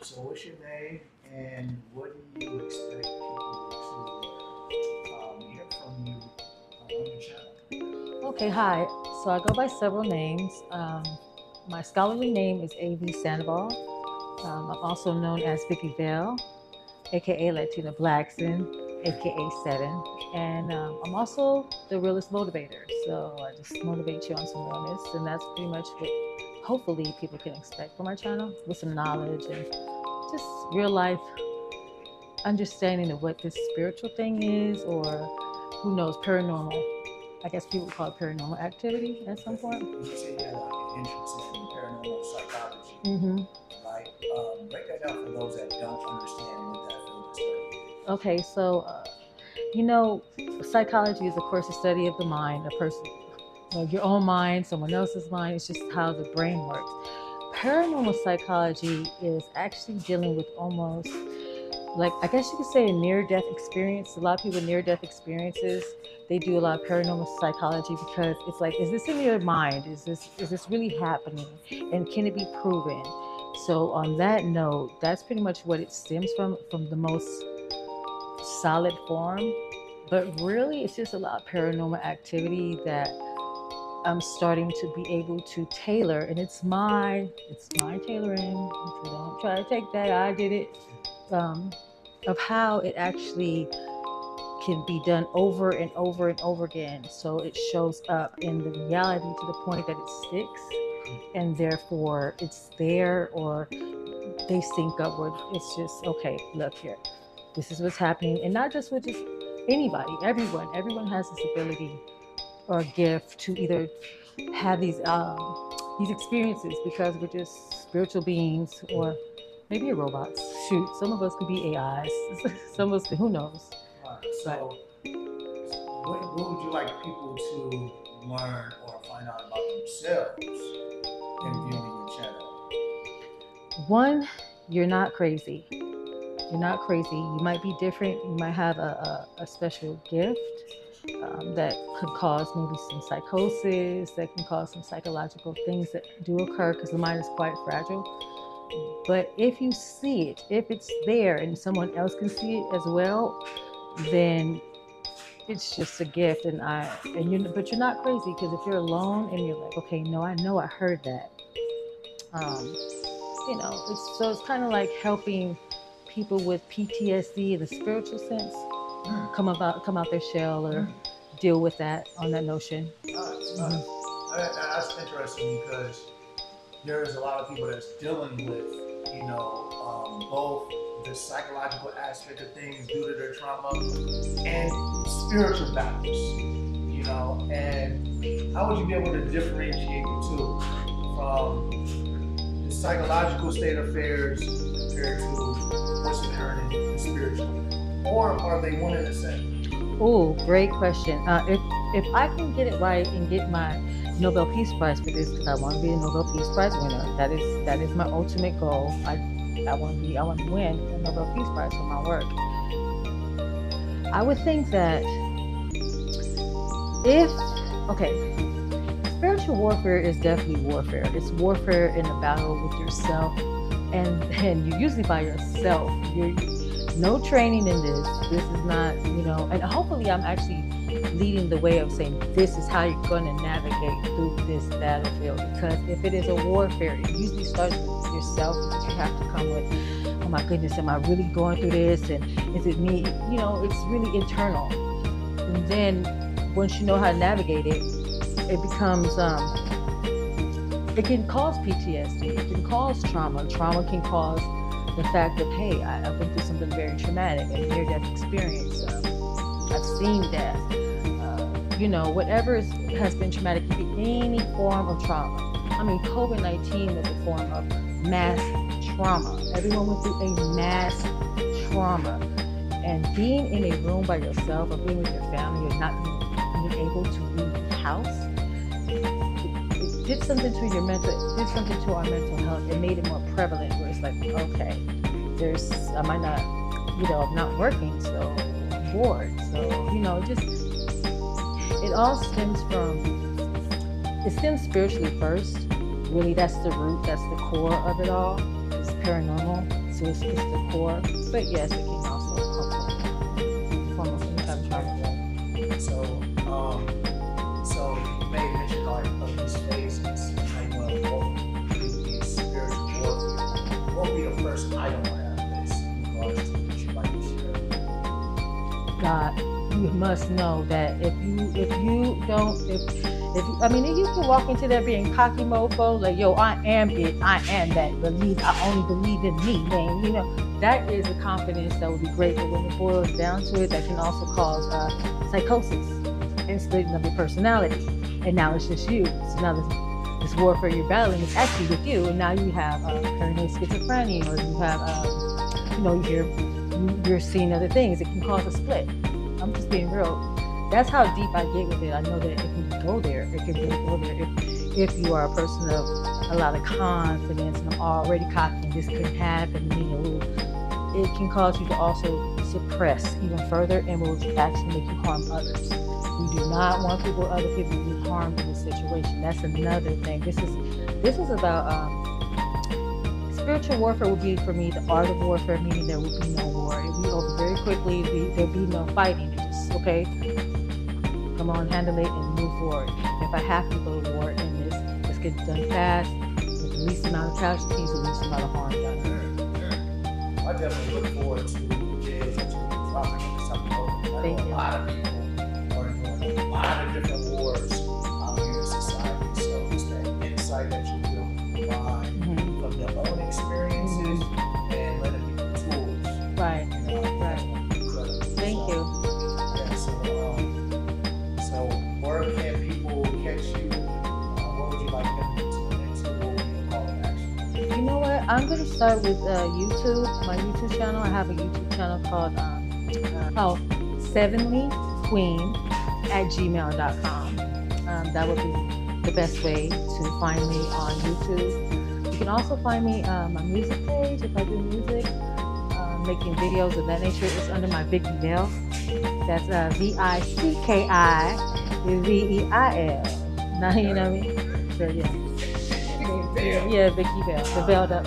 So what's your name, and what do you expect people to hear from you on your channel? Okay, hi. So I go by several names. My scholarly name is A.V. Sandoval. I'm also known as VICKI VEIL, aka Latina Blackson, aka Seven. And I'm also the realist motivator. So I just motivate you on some realness, and that's pretty much what hopefully people can expect from my channel, with some knowledge and just real life understanding of what this spiritual thing is, or who knows, paranormal. I guess people call it paranormal activity at some point. You say you had like an interest in paranormal psychology. Mm-hmm. Like, break that down for those that don't understand what that field of study is. Okay, so you know, psychology is, of course, the study of the mind, a person, your own mind, someone else's mind. It's just how the brain works. Paranormal psychology is actually dealing with almost, like, I guess you could say, a near-death experience. A lot of people with near-death experiences, they do a lot of paranormal psychology because it's like, is this in your mind? Is this really happening? And can it be proven? So on that note, that's pretty much what it stems from the most solid form. But really, it's just a lot of paranormal activity that I'm starting to be able to tailor, and it's my tailoring. If you don't try to take that, I did it. Of how it actually can be done over and over and over again, so it shows up in the reality to the point that it sticks, and therefore it's there, or they sync up where it's just, okay, look here, this is what's happening. And not just with just anybody, everyone has this ability or gift to either have these experiences, because we're just spiritual beings, or maybe a robots. Shoot, some of us could be AIs. Some of us, who knows? Right. So, what would you like people to learn or find out about themselves in viewing your channel? One, you're not crazy. You're not crazy. You might be different. You might have a special gift that could cause maybe some psychosis, that can cause some psychological things that do occur, because the mind is quite fragile. But if you see it, if it's there and someone else can see it as well, then it's just a gift. But you're not crazy, because if you're alone and you're like, okay, no, I know I heard that. It's kind of like helping people with PTSD in the spiritual sense come out their shell, or deal with that, on that notion. That's interesting, because there's a lot of people that's dealing with, both the psychological aspect of things due to their trauma and spiritual battles, and how would you be able to differentiate the two from the psychological state of affairs compared to what's occurring in the spiritual? Or are they one and the same? Oh, great question. If I can get it right and get my Nobel Peace Prize for this, because I want to be a Nobel Peace Prize winner. That is my ultimate goal. I want to win a Nobel Peace Prize for my work. I would think that spiritual warfare is definitely warfare. It's warfare in a battle with yourself, and you're usually by yourself. You're no training in this. This is not, and hopefully I'm actually leading the way of saying this is how you're going to navigate through this battlefield. Because if it is a warfare, it usually starts with yourself, because you have to come with, oh my goodness, am I really going through this? And is it me? It's really internal. And then once you know how to navigate it, it becomes, it can cause PTSD. It can cause trauma. Trauma can cause the fact that, hey, I went through something very traumatic, a near-death experience. I've seen death. Whatever has been traumatic, it can be any form of trauma. I mean, COVID-19 was a form of mass trauma. Everyone went through a mass trauma. And being in a room by yourself, or being with your family, or not being able to leave the house, it did something to your mental, it did something to our mental health. It made it more prevalent, where it's like, okay, I might not, I'm not working, so I'm bored. So, it all stems spiritually first. Really, that's the root, that's the core of it all. It's paranormal, so it's the core. But yes, it can also come from form of any type of trauma. So you made mention like of these phases, how you want to walk through these spiritual warfare. What would be the first item on that list in regards to what you like to share? God, you must know that if you don't, I mean, you can walk into there being cocky mofo, like, yo, I am it, I am that, I only believe in me, man. You know, that is a confidence that would be great, but when it boils down to it, that can also cause psychosis and splitting of your personality. And now it's just you. So now this warfare you're battling is actually with you, and now you have paranoid schizophrenia, or you have, you're seeing other things. It can cause a split. I'm just being real. That's how deep I get with it. I know that it can go there. It can really go there if you are a person of a lot of confidence and I'm already cocky and this couldn't happen to me. It can cause you to also suppress even further and will actually make you harm others. We do not want other people to be harmed in this situation. That's another thing. This is about spiritual warfare would be for me the art of warfare, meaning there would be no war. It would be over very quickly. There'd be no fighting. It's just okay. Come on, handle it and move forward. If I have to go to war in this, let's get it done fast with the least amount of casualties, the least amount of harm done. I definitely look forward to the videos that you're dropping into something. Thank you. A lot of people are doing a lot of different wars out here in society. So just that insight that you will provide from your own experiences and letting people tools. Right. You know, Right. incredible. Thank you. Yeah, so where can people catch you? What would you like them to tune into? What would you call to action? You know what? I'm going to start with YouTube, my YouTube channel. I have a YouTube channel called sevenlyqueen@gmail.com. That would be the best way to find me on YouTube. You can also find me my music page if I do music, making videos of that nature. It's under my VICKI VEIL. That's VICKI VEIL. Now you know me. So yeah. Yeah, VICKI VEIL. The veiled up.